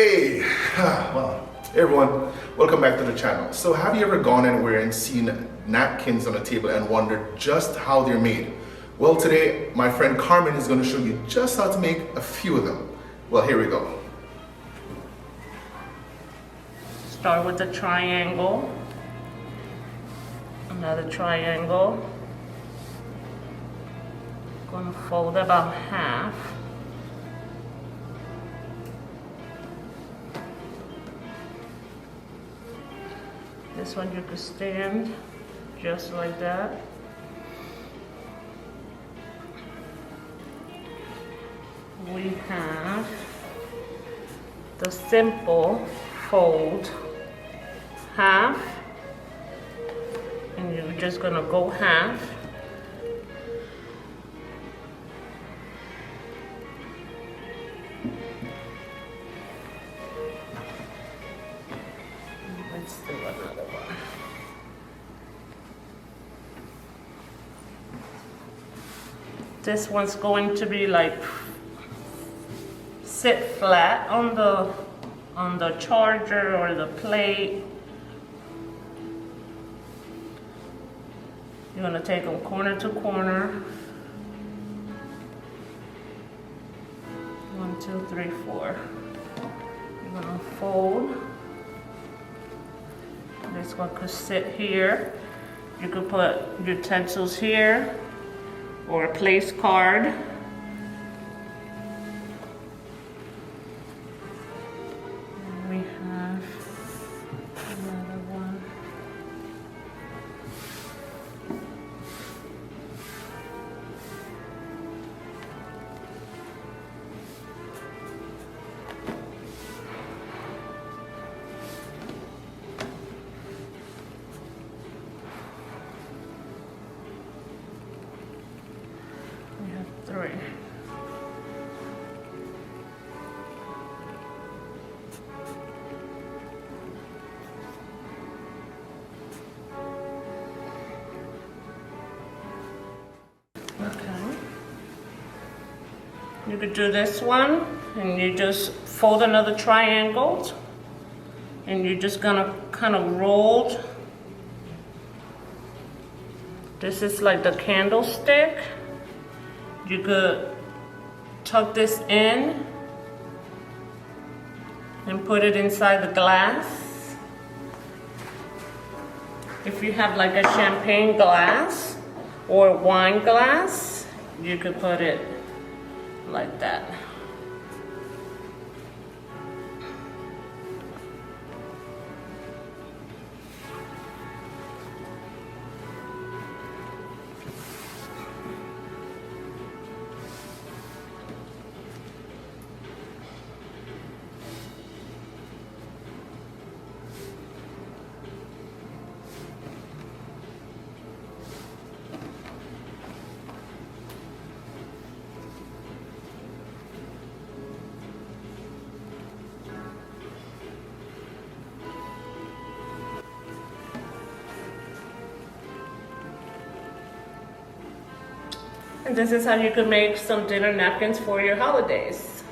Hey, well, hey everyone, welcome back to the channel. So have you ever gone anywhere and seen napkins on a table and wondered just how they're made? Well, today my friend Carmen is going to show you just how to make a few of them. Well, here we go. Start with the triangle, another triangle. Going to fold about half. This one you could stand just like that. We have the simple fold half, and you're just gonna go half. Let's do another one. This one's going to be like sit flat on the charger or the plate. You're gonna take them corner to corner. 1, 2, 3, 4. You're gonna fold. This one could sit here. You could put utensils here or a place card. And we have another one. We have 3. Okay. You could do this one, and you just fold another triangle, and you're just gonna kind of roll. This is like the candlestick. You could tuck this in and put it inside the glass. If you have like a champagne glass or wine glass, you could put it like that. And this is how you could make some dinner napkins for your holidays.